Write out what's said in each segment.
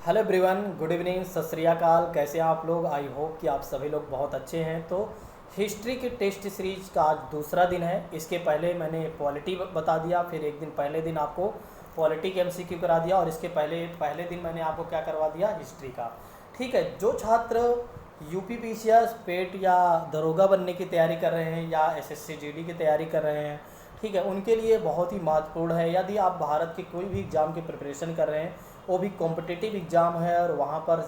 Hello everyone, good evening, सत श्री अकाल। कैसे हैं आप लोग? आई होप कि आप सभी लोग बहुत अच्छे हैं। तो हिस्ट्री की टेस्ट सीरीज का आज दूसरा दिन है। इसके पहले मैंने पॉलिटी बता दिया, फिर एक दिन पहले दिन आपको पॉलिटी के एमसीक्यू करा दिया, और इसके पहले पहले दिन मैंने आपको क्या करवा दिया, हिस्ट्री का। ठीक है, जो छात्र यूपी पीसीएस पेट या दरोगा बनने की तैयारी कर रहे हैं या एसएससी जीडी की तैयारी कर रहे हैं, ठीक है, उनके लिए बहुत ही महत्वपूर्ण है। यदि आप भारत के कोई भी एग्ज़ाम की प्रिपरेशन कर रहे हैं, वो भी कॉम्पिटिटिव एग्ज़ाम है और वहाँ पर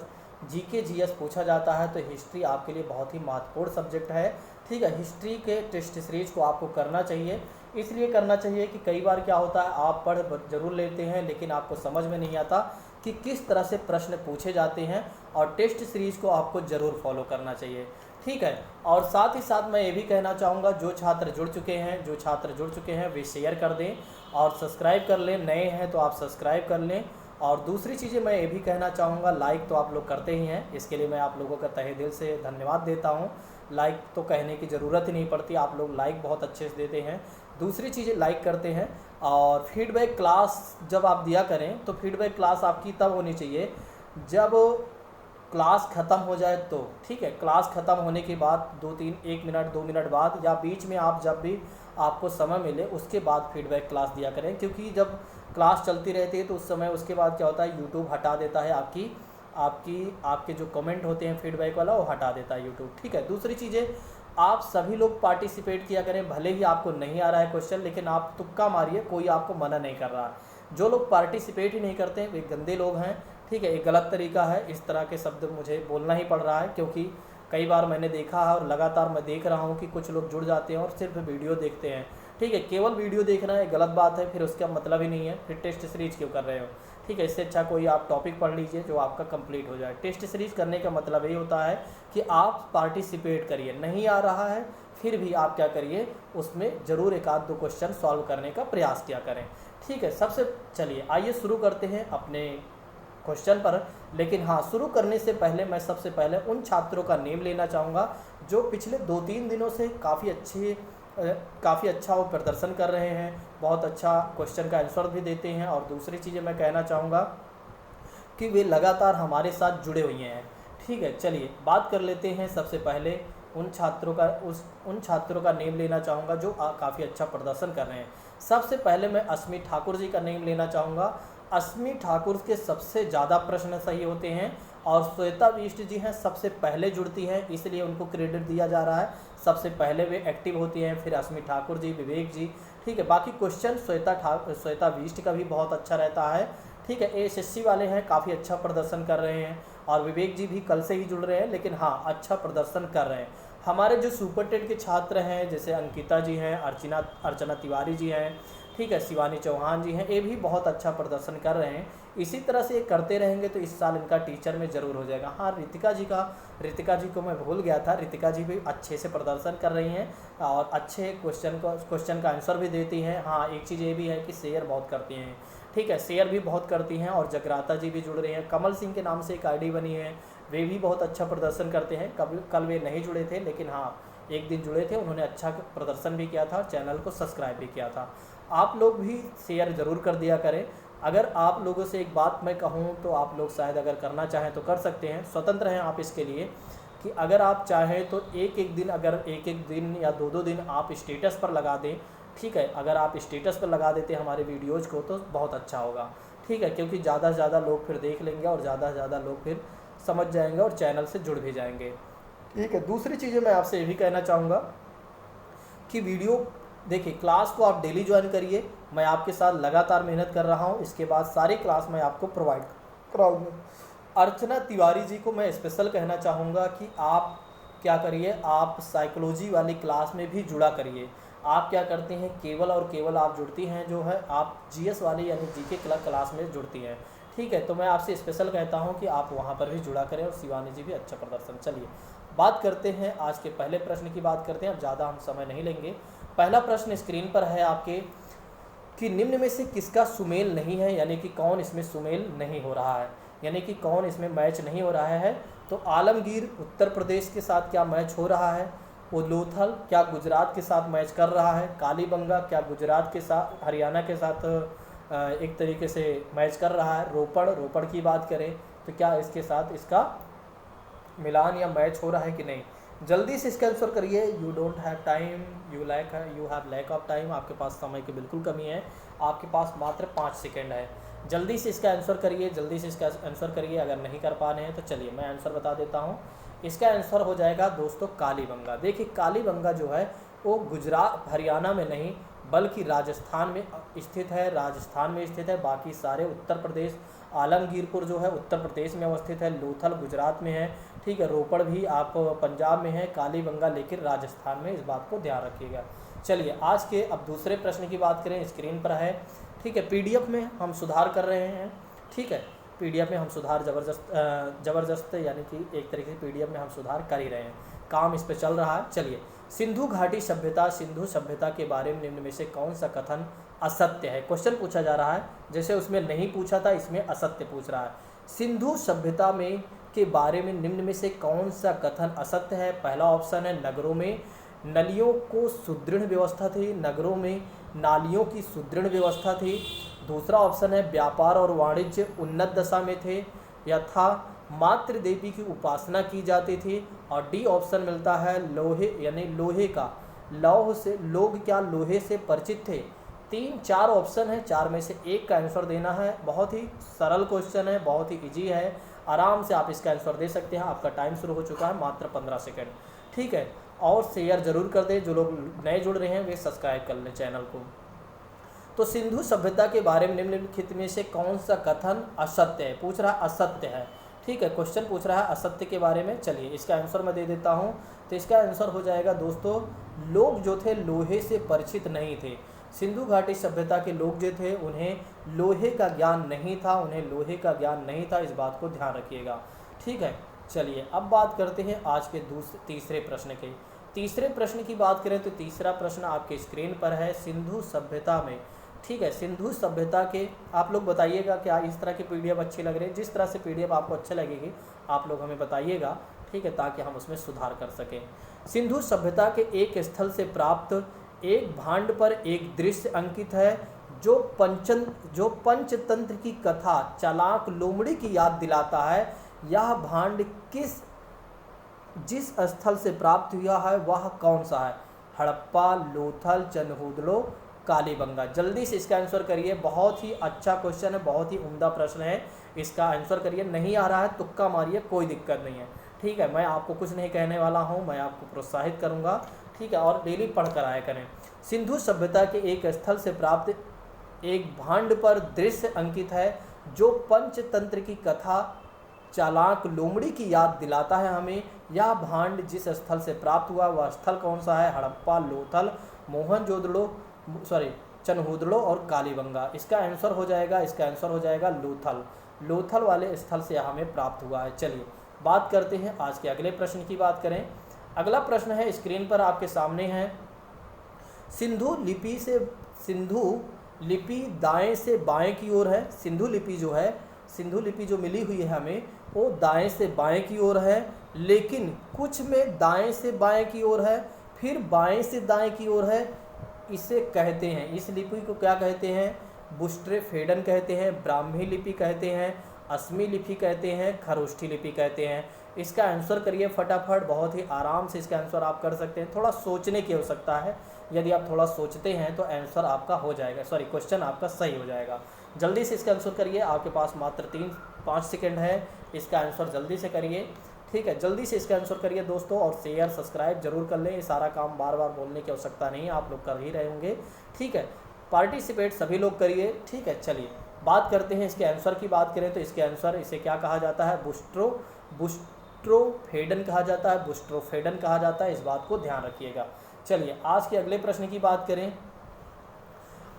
जीके जीएस पूछा जाता है, तो हिस्ट्री आपके लिए बहुत ही महत्वपूर्ण सब्जेक्ट है। ठीक है, हिस्ट्री के टेस्ट सीरीज को आपको करना चाहिए। इसलिए करना चाहिए कि कई बार क्या होता है, आप पढ़ जरूर लेते हैं लेकिन आपको समझ में नहीं आता कि किस तरह से प्रश्न पूछे जाते हैं, और टेस्ट सीरीज को आपको ज़रूर फॉलो करना चाहिए। ठीक है, और साथ ही साथ मैं ये भी कहना चाहूँगा, जो छात्र जुड़ चुके हैं वे शेयर कर दें और सब्सक्राइब कर लें। नए हैं तो आप सब्सक्राइब कर लें। और दूसरी चीज़ें मैं ये भी कहना चाहूँगा, लाइक तो आप लोग करते ही हैं, इसके लिए मैं आप लोगों का तहे दिल से धन्यवाद देता हूँ। लाइक तो कहने की ज़रूरत ही नहीं पड़ती, आप लोग लाइक बहुत अच्छे से देते हैं। दूसरी चीज़ें लाइक करते हैं, और फीडबैक क्लास जब आप दिया करें तो फीडबैक क्लास आपकी तब होनी चाहिए जब क्लास ख़त्म हो जाए तो। ठीक है, क्लास ख़त्म होने के बाद 1 मिनट 2 मिनट बाद, या बीच में आप जब भी आपको समय मिले उसके बाद फीडबैक क्लास दिया करें, क्योंकि जब क्लास चलती रहती है तो उस समय उसके बाद क्या होता है, यूट्यूब हटा देता है आपके जो कमेंट होते हैं फीडबैक वाला, वो हटा देता है यूट्यूब। ठीक है, दूसरी चीज़ें, आप सभी लोग पार्टिसिपेट किया करें। भले ही आपको नहीं आ रहा है क्वेश्चन, लेकिन आप तुक्का मारिए, कोई आपको मना नहीं कर रहा। जो लोग पार्टिसिपेट ही नहीं करते हैं वे गंदे लोग हैं। ठीक है, एक गलत तरीका है, इस तरह के शब्द मुझे बोलना ही पड़ रहा है, क्योंकि कई बार मैंने देखा है और लगातार मैं देख रहा हूँ कि कुछ लोग जुड़ जाते हैं और सिर्फ वीडियो देखते हैं। ठीक है, केवल वीडियो देखना है गलत बात है, फिर उसका मतलब ही नहीं है, फिर टेस्ट सीरीज क्यों कर रहे हो। ठीक है, इससे अच्छा कोई आप टॉपिक पढ़ लीजिए जो आपका कंप्लीट हो जाए। टेस्ट सीरीज करने का मतलब यही होता है कि आप पार्टिसिपेट करिए। नहीं आ रहा है फिर भी आप क्या करिए, उसमें ज़रूर एक आध दो क्वेश्चन सॉल्व करने का प्रयास किया करें। ठीक है, चलिए आइए शुरू करते हैं अपने क्वेश्चन पर। लेकिन हाँ, शुरू करने से पहले मैं सबसे पहले उन छात्रों का नेम लेना चाहूँगा जो पिछले 2-3 दिनों से काफ़ी अच्छा वो प्रदर्शन कर रहे हैं, बहुत अच्छा क्वेश्चन का आंसर भी देते हैं। और दूसरी चीज़ें मैं कहना चाहूँगा कि वे लगातार हमारे साथ जुड़े हुए हैं। ठीक है, चलिए बात कर लेते हैं। सबसे पहले उन छात्रों का नेम लेना चाहूँगा जो काफ़ी अच्छा प्रदर्शन कर रहे हैं। सबसे पहले मैं अस्मी ठाकुर जी का नेम लेना चाहूँगा। अस्मी ठाकुर के सबसे ज़्यादा प्रश्न सही होते हैं, और श्वेता बिष्ट जी हैं सबसे पहले जुड़ती हैं, इसलिए उनको क्रेडिट दिया जा रहा है। सबसे पहले वे एक्टिव होती हैं, फिर अस्मी ठाकुर जी, विवेक जी। ठीक है, बाकी क्वेश्चन श्वेता बिष्ट का भी बहुत अच्छा रहता है। ठीक है, एएसएससी वाले हैं, काफ़ी अच्छा प्रदर्शन कर रहे हैं, और विवेक जी भी कल से ही जुड़ रहे हैं, लेकिन हाँ अच्छा प्रदर्शन कर रहे हैं। हमारे जो सुपर टेट के छात्र हैं, जैसे अंकिता जी हैं, अर्चना तिवारी जी हैं, ठीक है, शिवानी चौहान जी हैं, ये भी बहुत अच्छा प्रदर्शन कर रहे हैं। इसी तरह से ये करते रहेंगे तो इस साल इनका टीचर में ज़रूर हो जाएगा। हाँ, रितिका जी को मैं भूल गया था, रितिका जी भी अच्छे से प्रदर्शन कर रही हैं और अच्छे क्वेश्चन का आंसर भी देती हैं। हाँ, एक चीज़ ये भी है कि शेयर बहुत करती हैं। ठीक है, शेयर भी बहुत करती हैं, और जगराता जी भी जुड़ रही हैं। कमल सिंह के नाम से एक आईडी बनी है, वे भी बहुत अच्छा प्रदर्शन करते हैं। कल वे नहीं जुड़े थे, लेकिन हाँ एक दिन जुड़े थे, उन्होंने अच्छा प्रदर्शन भी किया था, चैनल को सब्सक्राइब भी किया था। आप लोग भी शेयर ज़रूर कर दिया करें। अगर आप लोगों से एक बात मैं कहूँ तो आप लोग शायद अगर करना चाहें तो कर सकते हैं, स्वतंत्र हैं आप इसके लिए, कि अगर आप चाहें तो एक एक दिन या 2-2 दिन आप स्टेटस पर लगा दें। ठीक है, अगर आप स्टेटस पर लगा देते हमारे वीडियोज़ को तो बहुत अच्छा होगा। ठीक है, क्योंकि ज़्यादा से ज़्यादा लोग फिर देख लेंगे, और ज़्यादा से ज़्यादा लोग फिर समझ जाएंगे और चैनल से जुड़ भी जाएंगे। ठीक है, दूसरी चीज़ें मैं आपसे ये भी कहना चाहूँगा कि वीडियो देखिए, क्लास को आप डेली ज्वाइन करिए। मैं आपके साथ लगातार मेहनत कर रहा हूँ, इसके बाद सारी क्लास मैं आपको प्रोवाइड कराऊंगा। अर्चना तिवारी जी को मैं स्पेशल कहना चाहूँगा कि आप क्या करिए, आप साइकोलॉजी वाली क्लास में भी जुड़ा करिए। आप क्या करते हैं, केवल और केवल आप जुड़ती हैं जो है, आप जीएस वाली यानी जीके क्लास में जुड़ती हैं। ठीक है, तो मैं आपसे स्पेशल कहता हूँ कि आप वहाँ पर भी जुड़ा करें, और शिवानी जी भी अच्छा प्रदर्शन। चलिए बात करते हैं आज के पहले प्रश्न की बात करते हैं, अब ज़्यादा हम समय नहीं लेंगे। पहला प्रश्न स्क्रीन पर है आपके, कि निम्न में से किसका सुमेल नहीं है, यानी कि कौन इसमें सुमेल नहीं हो रहा है, यानी कि कौन इसमें मैच नहीं हो रहा है। तो आलमगीर उत्तर प्रदेश के साथ क्या मैच हो रहा है, उलोथल क्या गुजरात के साथ मैच कर रहा है, कालीबंगा क्या गुजरात के हरियाणा के साथ एक तरीके से मैच कर रहा है, रोपड़ की बात करें तो क्या इसके साथ इसका मिलान या मैच हो रहा है कि नहीं। जल्दी से इसका आंसर करिए। You don't have time, you have lack of time. आपके पास समय की बिल्कुल कमी है, आपके पास मात्र 5 सेकेंड है। जल्दी से इसका आंसर करिए, जल्दी से इसका आंसर करिए। अगर नहीं कर पा रहे हैं तो चलिए मैं आंसर बता देता हूँ। इसका आंसर हो जाएगा दोस्तों कालीबंगा। देखिए कालीबंगा जो है वो गुजरात हरियाणा में नहीं बल्कि राजस्थान में स्थित है, राजस्थान में स्थित है। बाकी सारे उत्तर प्रदेश, आलमगीरपुर जो है उत्तर प्रदेश में अवस्थित है, लोथल गुजरात में है, ठीक है, रोपड़ भी आप पंजाब में है, कालीबंगा लेकिन राजस्थान में, इस बात को ध्यान रखिएगा। चलिए आज के अब दूसरे प्रश्न की बात करें, स्क्रीन पर है, ठीक है। पीडीएफ में हम सुधार कर रहे हैं, ठीक है, पीडीएफ में हम सुधार ज़बरदस्त यानी कि एक तरीके से पीडीएफ में हम सुधार कर ही रहे हैं, काम इस पर चल रहा है। चलिए सिंधु घाटी सभ्यता, सिंधु सभ्यता के बारे में निम्न में से कौन सा कथन असत्य है। क्वेश्चन पूछा जा रहा है, जैसे उसमें नहीं पूछा था इसमें असत्य पूछ रहा है। सिंधु सभ्यता में के बारे में निम्न में से कौन सा कथन असत्य है। पहला ऑप्शन है नगरों में नलियों को सुदृढ़ व्यवस्था थी, नगरों में नालियों की सुदृढ़ व्यवस्था थी। दूसरा ऑप्शन है व्यापार और वाणिज्य उन्नत दशा में थे या था, मातृ देवी की उपासना की जाती थी। और डी ऑप्शन मिलता है लोहे यानी लोहे का, लौह से लोग क्या लोहे से परिचित थे। 3-4 ऑप्शन है, 4 में से एक का आंसर देना है। बहुत ही सरल क्वेश्चन है, बहुत ही इजी है, आराम से आप इसका आंसर दे सकते हैं। आपका टाइम शुरू हो चुका है, मात्र 15 सेकेंड, ठीक है। और शेयर जरूर कर दें, जो लोग नए जुड़ रहे हैं वे सब्सक्राइब कर लें चैनल को। तो सिंधु सभ्यता के बारे में निम्नलिखित में से कौन सा कथन असत्य है, पूछ रहा है असत्य है, ठीक है, क्वेश्चन पूछ रहा है असत्य के बारे में। चलिए इसका आंसर मैं दे देता हूँ। तो इसका आंसर हो जाएगा दोस्तों, लोग जो थे लोहे से परिचित नहीं थे। सिंधु घाटी सभ्यता के लोग जो थे उन्हें लोहे का ज्ञान नहीं था, उन्हें लोहे का ज्ञान नहीं था, इस बात को ध्यान रखिएगा, ठीक है। चलिए अब बात करते हैं आज के तीसरे प्रश्न के। तीसरे प्रश्न की बात करें तो तीसरा प्रश्न आपके स्क्रीन पर है। सिंधु सभ्यता में, ठीक है, सिंधु सभ्यता के आप लोग बताइएगा क्या इस तरह की पीडीएफ अच्छी लग रही है। जिस तरह से पीडीएफ आपको अच्छी लगेगी आप लोग हमें बताइएगा, ठीक है, ताकि हम उसमें सुधार कर सकें। सिंधु सभ्यता के एक स्थल से प्राप्त एक भांड पर एक दृश्य अंकित है जो पंचतंत्र की कथा चालाक लोमड़ी की याद दिलाता है। यह भांड जिस स्थल से प्राप्त हुआ है वह कौन सा है। हड़प्पा, लोथल, चनहूदड़ो, कालीबंगा। जल्दी से इसका आंसर करिए, बहुत ही अच्छा क्वेश्चन है, बहुत ही उम्दा प्रश्न है, इसका आंसर करिए। नहीं आ रहा है तुक्का मारिए, कोई दिक्कत नहीं है, ठीक है। मैं आपको कुछ नहीं कहने वाला हूँ, मैं आपको प्रोत्साहित करूँगा, ठीक है, और डेली पढ़ कर आया करें। सिंधु सभ्यता के एक स्थल से प्राप्त एक भांड पर दृश्य अंकित है जो पंचतंत्र की कथा चालाक लोमड़ी की याद दिलाता है हमें। यह भांड जिस स्थल से प्राप्त हुआ वह स्थल कौन सा है। हड़प्पा, लोथल, चनहूदड़ो और कालीबंगा। इसका आंसर हो जाएगा लोथल। लोथल वाले स्थल से हमें प्राप्त हुआ है। चलिए बात करते हैं आज के अगले प्रश्न की। बात करें, अगला प्रश्न है स्क्रीन पर आपके सामने है। सिंधु लिपि दाएं से बाएं की ओर है। सिंधु लिपि जो मिली हुई है हमें वो दाएं से बाएं की ओर है, लेकिन कुछ में दाएं से बाएं की ओर है, फिर बाएं से दाएं की ओर है। इसे कहते हैं, इस लिपि को क्या कहते हैं। बुस्ट्रेफेडन कहते हैं, ब्राह्मी लिपि कहते हैं, असमी लिपि कहते हैं, खरोष्ठी लिपि कहते हैं। इसका आंसर करिए फटाफट, बहुत ही आराम से इसका आंसर आप कर सकते हैं। थोड़ा सोचने की आवश्यकता है, यदि आप थोड़ा सोचते हैं तो आंसर आपका हो जाएगा, क्वेश्चन आपका सही हो जाएगा। जल्दी से इसका आंसर करिए, आपके पास मात्र 3-5 सेकेंड है, इसका आंसर जल्दी से करिए, ठीक है। जल्दी से इसका आंसर करिए दोस्तों, और शेयर सब्सक्राइब जरूर कर लें। ये सारा काम बार बार बोलने की आवश्यकता नहीं है, आप लोग कर ही रहे होंगे, ठीक है। पार्टिसिपेट सभी लोग करिए, ठीक है। चलिए बात करते हैं इसके आंसर की। बात करें तो इसके आंसर, इसे क्या कहा जाता है, बुस्ट्रोफेडन कहा जाता है, बुस्ट्रोफेडन कहा जाता है, इस बात को ध्यान रखिएगा। चलिए आज के अगले प्रश्न की बात करें।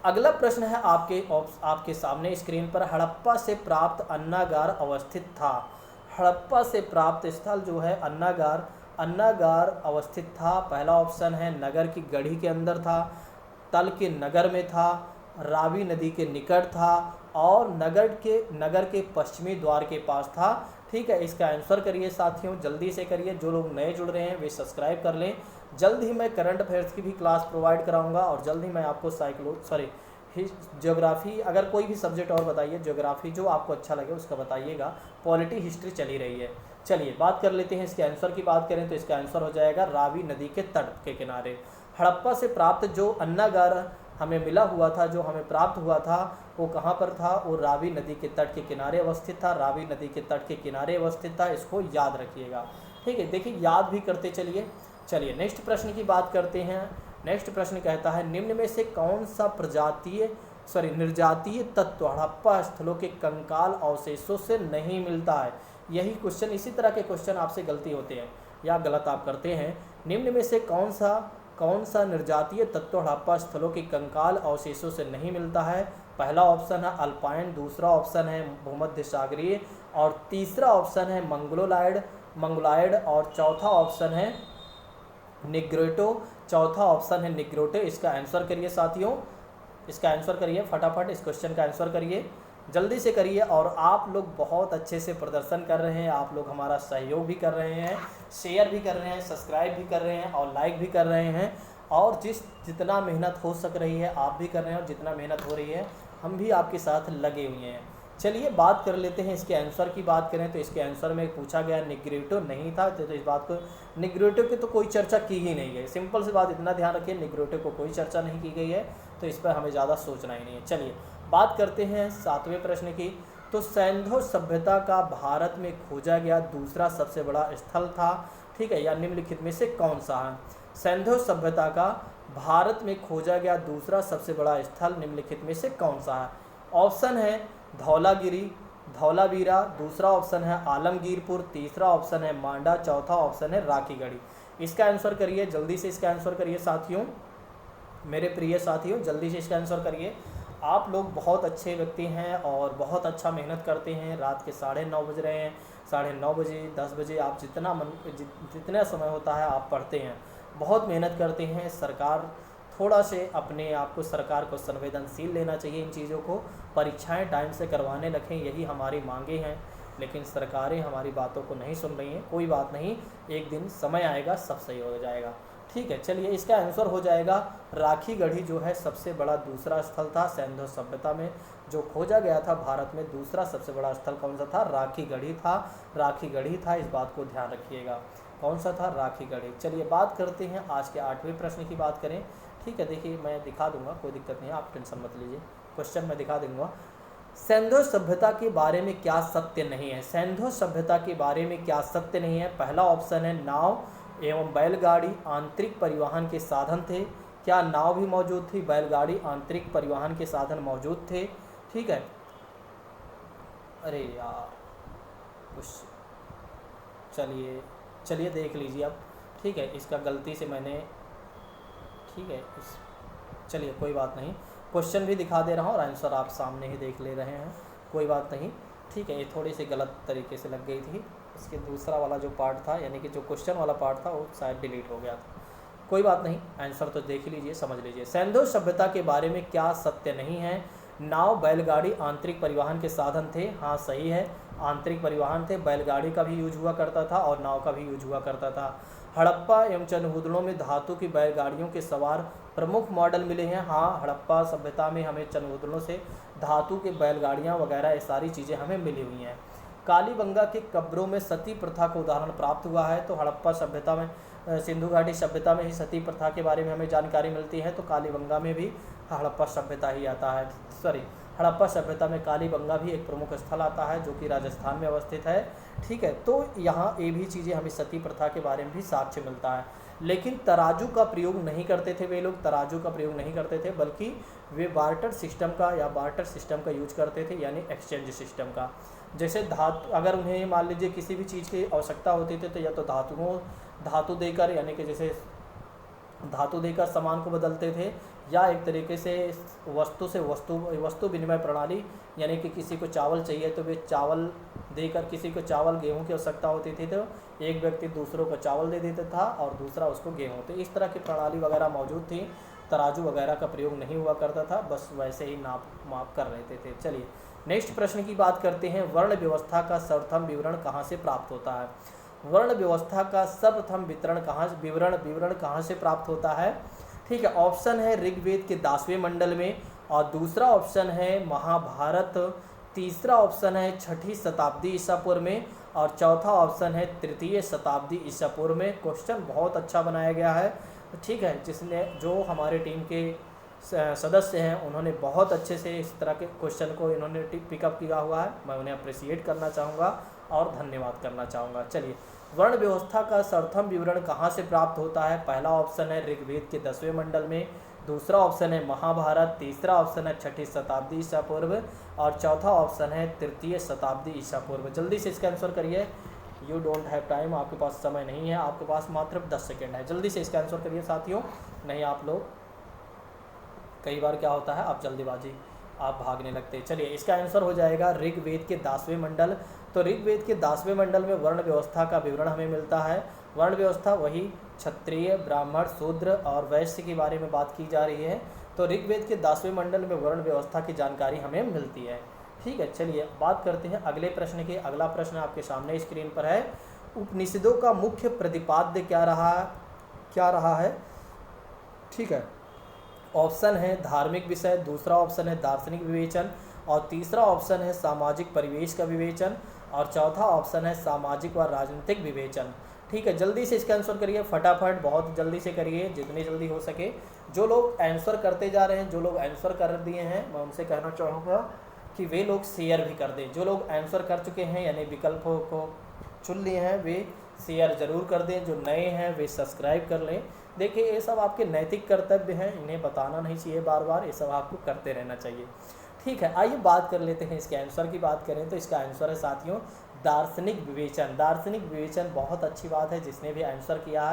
अगला प्रश्न है आपके सामने स्क्रीन पर। हड़प्पा से प्राप्त अन्नागार अवस्थित था। हड़प्पा से प्राप्त स्थल जो है अन्नागार अवस्थित था। पहला ऑप्शन है नगर की गढ़ी के अंदर था, तल के नगर में था, रावी नदी के निकट था और नगर के पश्चिमी द्वार के पास था, ठीक है। इसका आंसर करिए साथियों, जल्दी से करिए। जो लोग नए जुड़ रहे हैं वे सब्सक्राइब कर लें। जल्द ही मैं करंट अफेयर्स की भी क्लास प्रोवाइड कराऊंगा और जल्द ही मैं आपको ज्योग्राफी, अगर कोई भी सब्जेक्ट और बताइए, ज्योग्राफी जो आपको अच्छा लगे उसका बताइएगा। पॉलिटी हिस्ट्री चली रही है। चलिए बात कर लेते हैं इसके आंसर की। बात करें तो इसका आंसर हो जाएगा रावी नदी के तट के किनारे। हड़प्पा से प्राप्त जो अन्नागार हमें मिला हुआ था, जो हमें प्राप्त हुआ था, वो कहाँ पर था? वो रावी नदी के तट के किनारे अवस्थित था। रावी नदी के तट के किनारे अवस्थित था, इसको याद रखिएगा। ठीक है, देखिए याद भी करते चलिए। चलिए नेक्स्ट प्रश्न की बात करते हैं। नेक्स्ट प्रश्न कहता है निम्न में से कौन सा निर्जातीय तत्व हड़प्पा स्थलों के कंकाल अवशेषों से नहीं मिलता है? यही क्वेश्चन, इसी तरह के क्वेश्चन आपसे गलती होते हैं या गलत आप करते हैं। निम्न में से कौन सा निर्जातीय तत्व हड़प्पा स्थलों के कंकाल अवशेषों से नहीं मिलता है? पहला ऑप्शन है अल्पाइन, दूसरा ऑप्शन है भूमध्य सागरीय, और तीसरा ऑप्शन है मंगोलायड, और चौथा ऑप्शन है निग्रोटो। इसका आंसर करिए साथियों, इसका आंसर करिए फटाफट, इस क्वेश्चन का आंसर करिए, जल्दी से करिए। और आप लोग बहुत अच्छे से प्रदर्शन कर रहे हैं, आप लोग हमारा सहयोग भी कर रहे हैं, शेयर भी कर रहे हैं, सब्सक्राइब भी कर रहे हैं और लाइक भी कर रहे हैं। और जितना मेहनत हो सक रही है आप भी कर रहे हैं, और जितना मेहनत हो रही है हम भी आपके साथ लगे हुए हैं। चलिए बात कर लेते हैं इसके आंसर की। बात करें तो इसके आंसर में पूछा गया निग्रोटो नहीं था, तो इस बात को, निग्रोटो की तो कोई चर्चा की ही नहीं गई। सिंपल सी बात, इतना ध्यान रखिए, निग्रोटो को कोई चर्चा नहीं की गई है, तो इस पर हमें ज़्यादा सोचना ही नहीं है। चलिए बात करते हैं 7वें प्रश्न की। तो सैंधो सभ्यता का भारत में खोजा गया दूसरा सबसे बड़ा स्थल था, ठीक है, या निम्नलिखित में से कौन सा है? सैंधो सभ्यता का भारत में खोजा गया दूसरा सबसे बड़ा स्थल निम्नलिखित में से कौन सा है? ऑप्शन है धौलावीरा, दूसरा ऑप्शन है आलमगीरपुर, तीसरा ऑप्शन है मांडा, चौथा ऑप्शन है राखीगढ़ी। इसका आंसर करिए, जल्दी से इसका आंसर करिए साथियों, मेरे प्रिय साथियों, जल्दी से इसका आंसर करिए। आप लोग बहुत अच्छे व्यक्ति हैं और बहुत अच्छा मेहनत करते हैं। रात के 9:30 बज रहे हैं, 9:30 बजे, 10 बजे, आप जितना समय होता है आप पढ़ते हैं, बहुत मेहनत करते हैं। सरकार थोड़ा से अपने आप को, सरकार को संवेदनशील लेना चाहिए इन चीज़ों को, परीक्षाएं टाइम से करवाने लगें, यही हमारी मांगे हैं। लेकिन सरकारें हमारी बातों को नहीं सुन रही हैं। कोई बात नहीं, एक दिन समय आएगा, सब सही हो जाएगा। ठीक है, चलिए इसका आंसर हो जाएगा राखीगढ़ी, जो है सबसे बड़ा दूसरा स्थल था सैंधो सभ्यता में जो खोजा गया था। भारत में दूसरा सबसे बड़ा स्थल कौन सा था? राखीगढ़ी था। इस बात को ध्यान रखिएगा, कौन सा था? राखीगढ़ी। चलिए बात करते हैं आज के 8वें प्रश्न की बात करें। ठीक है, देखिए मैं दिखा दूंगा, कोई दिक्कत नहीं है, आप टेंशन मत लीजिए, क्वेश्चन मैं दिखा दूंगा। सैंधो सभ्यता के बारे में क्या सत्य नहीं है? सैंधो सभ्यता के बारे में क्या सत्य नहीं है? पहला ऑप्शन है नाव एवं बैलगाड़ी आंतरिक परिवहन के साधन थे। क्या नाव भी मौजूद थी? बैलगाड़ी आंतरिक परिवहन के साधन मौजूद थे। ठीक है, अरे यार कुछ, चलिए देख लीजिए अब। ठीक है, इसका गलती से मैंने, ठीक है चलिए कोई बात नहीं, क्वेश्चन भी दिखा दे रहा हूँ और आंसर आप सामने ही देख ले रहे हैं, कोई बात नहीं। ठीक है, ये थोड़ी सी गलत तरीके से लग गई थी, इसके दूसरा वाला जो पार्ट था, यानी कि जो क्वेश्चन वाला पार्ट था वो शायद डिलीट हो गया था। कोई बात नहीं, आंसर तो देख लीजिए, समझ लीजिए। सैंधो सभ्यता के बारे में क्या सत्य नहीं है? नाव बैलगाड़ी आंतरिक परिवहन के साधन थे। हाँ सही है, आंतरिक परिवहन थे, बैलगाड़ी का भी यूज हुआ करता था और नाव का भी यूज हुआ करता था। हड़प्पा एवं चंद्रहूदड़ों में धातु की बैलगाड़ियों के सवार प्रमुख मॉडल मिले हैं। हाँ, हड़प्पा सभ्यता में हमें चंद्रहूदड़ों से धातु के बैलगाड़ियाँ वगैरह ये सारी चीज़ें हमें मिली हुई हैं। कालीबंगा के कब्रों में सती प्रथा का उदाहरण प्राप्त हुआ है। तो हड़प्पा सभ्यता में, सिंधु घाटी सभ्यता में ही सती प्रथा के बारे में हमें जानकारी मिलती है, तो कालीबंगा में भी हड़प्पा सभ्यता ही आता है। हड़प्पा सभ्यता में कालीबंगा भी एक प्रमुख स्थल आता है जो कि राजस्थान में अवस्थित है। ठीक है, तो यहाँ ये भी चीज़ें हमें सती प्रथा के बारे में भी साक्ष्य मिलता है। लेकिन तराजू का प्रयोग नहीं करते थे वे लोग, तराजू का प्रयोग नहीं करते थे, बल्कि वे बार्टर सिस्टम का यूज करते थे, यानी एक्सचेंज सिस्टम का। जैसे धातु, अगर उन्हें मान लीजिए किसी भी चीज़ की आवश्यकता होती थी तो या तो धातु देकर, यानी कि जैसे धातु देकर सामान को बदलते थे, या एक तरीके से वस्तु विनिमय प्रणाली, यानी कि किसी को चावल चाहिए तो वे चावल देकर, किसी को चावल गेहूं की आवश्यकता होती थी तो एक व्यक्ति दूसरों को चावल दे देता था और दूसरा उसको गेहूं। तो इस तरह की प्रणाली वगैरह मौजूद थी, तराजू वगैरह का प्रयोग नहीं हुआ करता था, बस वैसे ही माप कर रहते थे। चलिए नेक्स्ट प्रश्न की बात करते हैं। वर्ण व्यवस्था का सर्वप्रथम विवरण कहाँ से प्राप्त होता है? वर्ण व्यवस्था का सर्वप्रथम विवरण कहाँ से प्राप्त होता है? ठीक है, ऑप्शन है ऋग्वेद के 10वें मंडल में, और दूसरा ऑप्शन है महाभारत, तीसरा ऑप्शन है 6ठी शताब्दी ईसा पूर्व में, और चौथा ऑप्शन है 3य शताब्दी ईसा पूर्व में। क्वेश्चन बहुत अच्छा बनाया गया है, ठीक है। जिसने जो हमारे टीम के सदस्य हैं उन्होंने बहुत अच्छे से इस तरह के क्वेश्चन को इन्होंने पिकअप किया हुआ है। मैं उन्हें अप्रिसिएट करना चाहूँगा और धन्यवाद करना चाहूँगा। चलिए, वर्ण व्यवस्था का सर्वप्रथम विवरण कहाँ से प्राप्त होता है? पहला ऑप्शन है ऋग्वेद के 10वें मंडल में, दूसरा ऑप्शन है महाभारत, तीसरा ऑप्शन है 6ठी शताब्दी ईसा पूर्व, और चौथा ऑप्शन है 3य शताब्दी ईसा पूर्व। जल्दी से इसका आंसर करिए। यू डोंट हैव टाइम, आपके पास समय नहीं है, आपके पास मात्र 10 सेकेंड है। जल्दी से इसका आंसर करिए साथियों। नहीं, आप लोग कई बार क्या होता है, आप जल्दीबाजी आप भागने लगते हैं। चलिए, इसका आंसर हो जाएगा ऋग्वेद के 10वें मंडल। तो ऋग्वेद के 10वें मंडल में वर्ण व्यवस्था का विवरण हमें मिलता है। वर्ण व्यवस्था वही क्षत्रिय, ब्राह्मण, शूद्र और वैश्य के बारे में बात की जा रही है। तो ऋग्वेद के 10वें मंडल में वर्ण व्यवस्था की जानकारी हमें मिलती है, ठीक है। चलिए, बात करते हैं अगले प्रश्न की। अगला प्रश्न आपके सामने स्क्रीन पर है। उपनिषदों का मुख्य प्रतिपाद्य क्या रहा है, ठीक है। ऑप्शन है धार्मिक विषय, दूसरा ऑप्शन है दार्शनिक विवेचन, और तीसरा ऑप्शन है सामाजिक परिवेश का विवेचन, और चौथा ऑप्शन है सामाजिक व राजनीतिक विवेचन, ठीक है। जल्दी से इसका आंसर करिए फटाफट, बहुत जल्दी से करिए, जितनी जल्दी हो सके। जो लोग आंसर करते जा रहे हैं, जो लोग आंसर कर दिए हैं, मैं उनसे कहना चाहूँगा कि वे लोग शेयर भी कर दें। जो लोग आंसर कर चुके हैं यानी विकल्पों को चुन लिए हैं, वे शेयर ज़रूर कर दें। जो नए हैं वे सब्सक्राइब कर लें। देखिए, ये सब आपके नैतिक कर्तव्य हैं, इन्हें बताना नहीं चाहिए बार बार, ये सब आपको करते रहना चाहिए, ठीक है। आइए बात कर लेते हैं इसके आंसर की। बात करें तो इसका आंसर है साथियों दार्शनिक विवेचन। दार्शनिक विवेचन बहुत अच्छी बात है। जिसने भी आंसर किया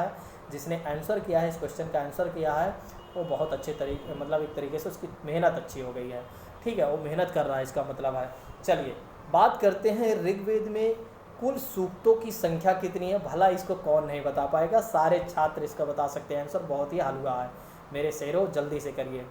है, इस क्वेश्चन का आंसर किया है, वो बहुत अच्छे तरीके, मतलब एक तरीके से उसकी मेहनत अच्छी हो गई है, ठीक है। वो मेहनत कर रहा है, इसका मतलब है। चलिए, बात करते हैं ऋग्वेद में कुल सूक्तों की संख्या कितनी है। भला इसको कौन नहीं बता पाएगा, सारे छात्र इसका बता सकते हैं। आंसर बहुत ही हलवा है मेरे शेरों, जल्दी से करिए।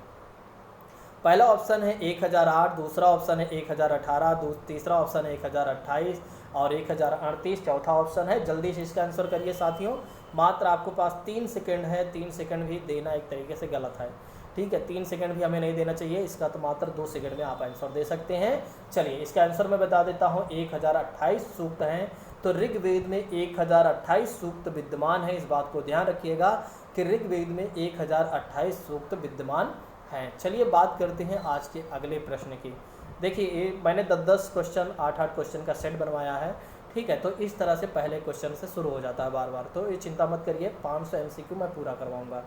पहला ऑप्शन है 1008, दूसरा ऑप्शन है 1018, तीसरा ऑप्शन है 1028 और 1038, चौथा ऑप्शन है। जल्दी से इसका आंसर करिए साथियों। मात्र आपको पास 3 सेकंड है। 3 सेकंड भी देना एक तरीके से गलत है, ठीक है। 3 सेकंड भी हमें नहीं देना चाहिए, इसका तो मात्र 2 सेकंड में आप आंसर दे सकते हैं। चलिए, इसका आंसर मैं बता देता हूँ। 1028 सूक्त हैं। तो ऋग्वेद में 1028 सूक्त विद्यमान है। इस बात को ध्यान रखिएगा कि ऋग्वेद में 1028 सूक्त विद्यमान हैं। चलिए, बात करते हैं आज के अगले प्रश्न की। देखिए, मैंने 10-10 क्वेश्चन, 8-8 क्वेश्चन का सेट बनवाया है, ठीक है। तो इस तरह से पहले क्वेश्चन से शुरू हो जाता है बार बार, तो ये चिंता मत करिए, 500 MCQ मैं पूरा करवाऊंगा।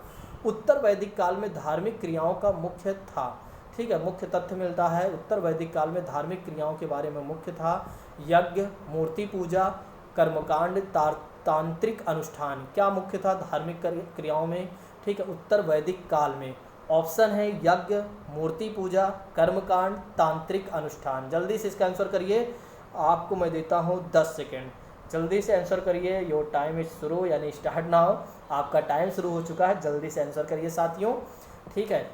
उत्तर वैदिक काल में धार्मिक क्रियाओं का मुख्य था, ठीक है। मुख्य तथ्य मिलता है उत्तर वैदिक काल में धार्मिक क्रियाओं के बारे में मुख्य था यज्ञ, मूर्ति पूजा, कर्मकांड, तांत्रिक अनुष्ठान। क्या मुख्य था धार्मिक क्रियाओं में, ठीक है, उत्तर वैदिक काल में? ऑप्शन है यज्ञ, मूर्ति पूजा, कर्मकांड, तांत्रिक अनुष्ठान। जल्दी से इसका आंसर करिए, आपको मैं देता हूँ 10 सेकेंड। जल्दी से आंसर करिए। योर टाइम इज शुरू, यानी स्टार्ट नाउ। आपका टाइम शुरू हो चुका है, जल्दी से आंसर करिए साथियों, ठीक है।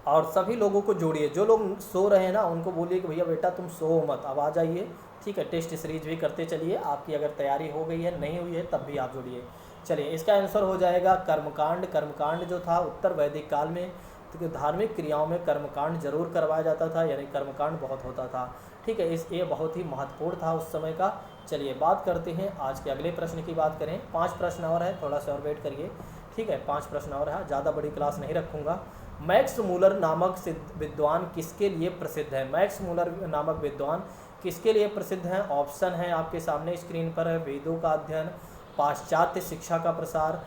और सभी लोगों को जोड़िए। जो लोग सो रहे हैं ना, उनको बोलिए कि भैया बेटा तुम सो मत, अब आ जाइए, ठीक है। टेस्ट सीरीज भी करते चलिए। आपकी अगर तैयारी हो गई है, नहीं हुई है, तब भी आप जुड़िए। चलिए, इसका आंसर हो जाएगा कर्मकांड। कर्मकांड जो था उत्तर वैदिक काल में, तो धार्मिक क्रियाओं में कर्मकांड जरूर करवाया जाता था, यानी कर्मकांड बहुत होता था, ठीक है। ये बहुत ही महत्वपूर्ण था उस समय का। चलिए, बात करते हैं आज के अगले प्रश्न की। बात करें, 5 प्रश्न और है, थोड़ा सा और वेट करिए, ठीक है। 5 प्रश्न और है, ज़्यादा बड़ी क्लास नहीं रखूँगा। मैक्स मूलर नामक विद्वान किसके लिए प्रसिद्ध है? मैक्स मूलर नामक विद्वान किसके लिए प्रसिद्ध हैं? ऑप्शन है आपके सामने स्क्रीन पर है। वेदों का अध्ययन, पाश्चात्य शिक्षा का प्रसार,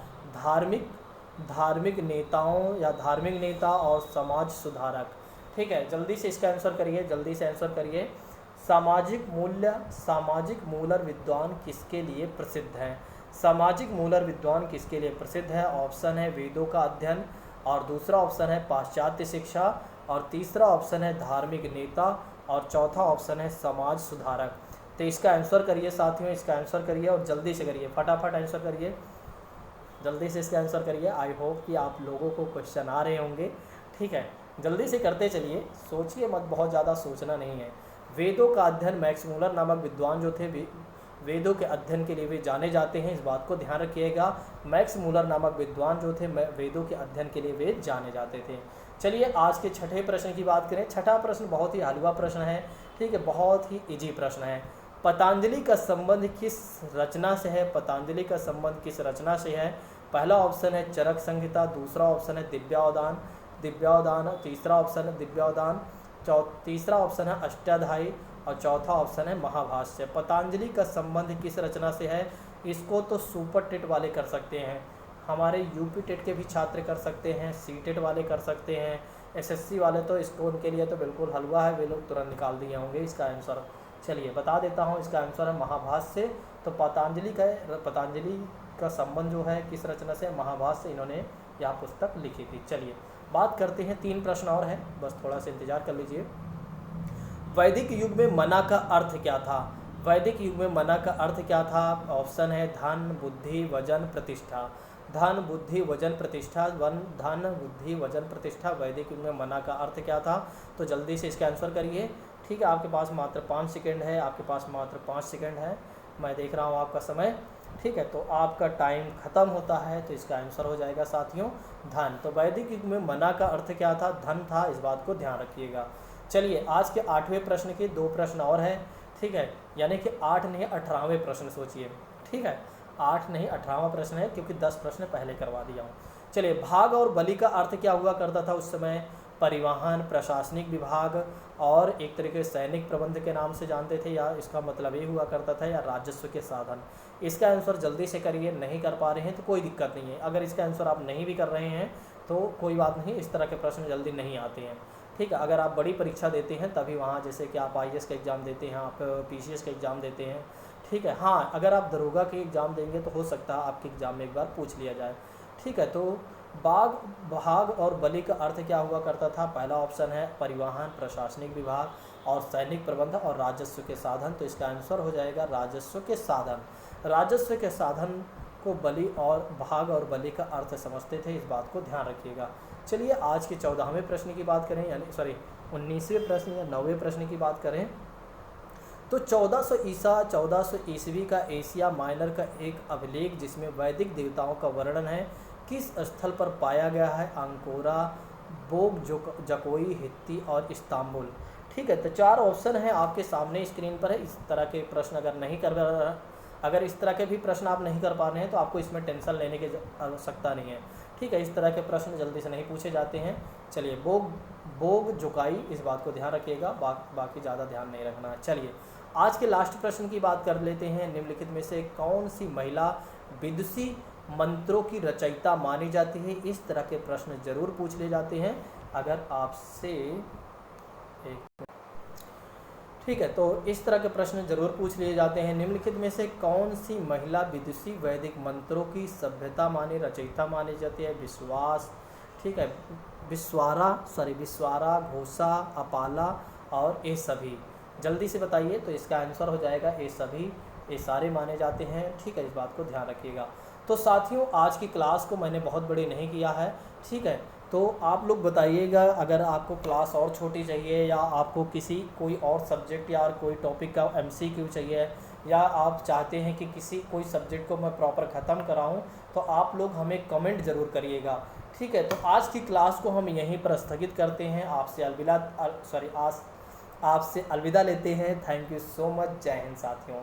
धार्मिक नेताओं या धार्मिक नेता और समाज सुधारक, ठीक है। जल्दी से इसका आंसर करिए, जल्दी से आंसर करिए। सामाजिक मूलर विद्वान किसके लिए प्रसिद्ध है? सामाजिक मूलर विद्वान किसके लिए प्रसिद्ध है? ऑप्शन है वेदों का अध्ययन, और दूसरा ऑप्शन है पाश्चात्य शिक्षा, और तीसरा ऑप्शन है धार्मिक नेता, और चौथा ऑप्शन है समाज सुधारक। तो इसका आंसर करिए साथियों, इसका आंसर करिए और जल्दी से करिए, फटाफट आंसर करिए, जल्दी से इसका आंसर करिए। आई होप कि आप लोगों को क्वेश्चन आ रहे होंगे, ठीक है। जल्दी से करते चलिए, सोचिए मत, बहुत ज़्यादा सोचना नहीं है। वेदों का अध्ययन, मैक्स मूलर नामक विद्वान जो थे वेदों के अध्ययन के लिए वे जाने जाते हैं, इस बात को ध्यान रखिएगा। मैक्स मूलर नामक विद्वान जो थे वेदों के अध्ययन के लिए वे जाने जाते थे। चलिए आज के छठे प्रश्न की बात करें। छठा प्रश्न बहुत ही हलवा प्रश्न है, ठीक है, बहुत ही इजी प्रश्न है। पतंजलि का संबंध किस रचना से है? पतंजलि का संबंध किस रचना से है? पहला ऑप्शन है चरक संहिता, दूसरा ऑप्शन है दिव्यावदान, तीसरा ऑप्शन है दिव्यावदान, तीसरा ऑप्शन है अष्टाध्यायी और चौथा ऑप्शन है महाभाष्य। पतंजलि का संबंध किस रचना से है? इसको तो सुपर टेट वाले कर सकते हैं, हमारे यूपी टेट के भी छात्र कर सकते हैं, सी टेट वाले कर सकते हैं, एसएससी वाले तो इसको उनके लिए तो बिल्कुल हलवा है, वे लोग तुरंत निकाल दिए होंगे इसका आंसर। चलिए बता देता हूँ, इसका आंसर है महाभाष्य। तो पतंजलि का संबंध जो है किस रचना से? महाभाष्य। इन्होंने यह पुस्तक लिखी थी। चलिए बात करते हैं, 3 प्रश्न और हैं, बस थोड़ा सा इंतजार कर लीजिए। वैदिक युग में मना का अर्थ क्या था? वैदिक युग में मना का अर्थ क्या था? ऑप्शन है धन, बुद्धि, वजन, प्रतिष्ठा। धन, बुद्धि, वजन, प्रतिष्ठा। धन, बुद्धि, वजन, प्रतिष्ठा। वैदिक युग में मना का अर्थ क्या था? तो जल्दी से इसका आंसर करिए। ठीक है, आपके पास मात्र 5 सेकंड है, आपके पास मात्र 5 सेकंड है, मैं देख रहा हूँ आपका समय। ठीक है, तो आपका टाइम खत्म होता है, तो इसका आंसर हो जाएगा साथियों धन। तो वैदिक युग में मना का अर्थ क्या था? धन था, इस बात को ध्यान रखिएगा। चलिए आज के 8वें प्रश्न के 2 प्रश्न और हैं, ठीक है, यानी कि 8 नहीं 18वें प्रश्न सोचिए। ठीक है, 8 नहीं 18वां प्रश्न है, क्योंकि 10 प्रश्न पहले करवा दिया हूँ। चलिए, भाग और बलि का अर्थ क्या हुआ करता था उस समय? परिवहन, प्रशासनिक विभाग और एक तरीके से सैनिक प्रबंध के नाम से जानते थे, या इसका मतलब ये हुआ करता था, या राजस्व के साधन। इसका आंसर जल्दी से करिए, नहीं कर पा रहे हैं तो कोई दिक्कत नहीं है। अगर इसका आंसर आप नहीं भी कर रहे हैं तो कोई बात नहीं, इस तरह के प्रश्न जल्दी नहीं आते हैं। ठीक है, अगर आप बड़ी परीक्षा देते हैं तभी वहाँ, जैसे कि आप IAS का एग्ज़ाम देते हैं, आप PCS का एग्ज़ाम देते हैं, ठीक है। हाँ, अगर आप दरोगा के एग्ज़ाम देंगे तो हो सकता है आपके एग्ज़ाम में एक बार पूछ लिया जाए। ठीक है, तो भाग और बलि का अर्थ क्या हुआ करता था? पहला ऑप्शन है परिवहन, प्रशासनिक विभाग और सैनिक प्रबंध और राजस्व के साधन। तो इसका आंसर हो जाएगा राजस्व के साधन। राजस्व के साधन को बलि और भाग और बलि का अर्थ समझते थे, इस बात को ध्यान रखिएगा। चलिए आज के 14वें प्रश्न की बात करें, यानी 19वें प्रश्न या 9वें प्रश्न की बात करें, तो 1400 ईस्वी का एशिया माइनर का एक अभिलेख जिसमें वैदिक देवताओं का वर्णन है, किस स्थल पर पाया गया है? अंकोरा, बोग जकोई, हित्ती और इस्तांबुल। ठीक है, तो 4 ऑप्शन है आपके सामने स्क्रीन पर है। इस तरह के प्रश्न अगर इस तरह के भी प्रश्न आप नहीं कर पा रहे हैं तो आपको इसमें टेंशन लेने की आवश्यकता नहीं है। ठीक है, इस तरह के प्रश्न जल्दी से नहीं पूछे जाते हैं। चलिए, बोग जोकाई, इस बात को ध्यान रखिएगा, बाकी ज़्यादा ध्यान नहीं रखना है। चलिए आज के लास्ट प्रश्न की बात कर लेते हैं। निम्नलिखित में से कौन सी महिला विदुषी मंत्रों की रचयिता मानी जाती है? इस तरह के प्रश्न जरूर पूछ ले जाते हैं अगर आपसे ठीक है, तो इस तरह के प्रश्न जरूर पूछ लिए जाते हैं। निम्नलिखित में से कौन सी महिला विदुषी वैदिक मंत्रों की रचयिता मानी जाती है? विश्वास, ठीक है, विश्वारा, घोषा, अपाला और ये सभी। जल्दी से बताइए, तो इसका आंसर हो जाएगा ये सभी, ये सारे माने जाते हैं। ठीक है, इस बात को ध्यान रखिएगा। तो साथियों आज की क्लास को मैंने बहुत बड़ी नहीं किया है, ठीक है, तो आप लोग बताइएगा अगर आपको क्लास और छोटी चाहिए, या आपको कोई और सब्जेक्ट या कोई टॉपिक का MCQ चाहिए, या आप चाहते हैं कि कोई सब्जेक्ट को मैं प्रॉपर ख़त्म कराऊं, तो आप लोग हमें कमेंट ज़रूर करिएगा। ठीक है, तो आज की क्लास को हम यहीं पर स्थगित करते हैं। आपसे अलविदा लेते हैं। Thank you so much. जय हिंद साथियों।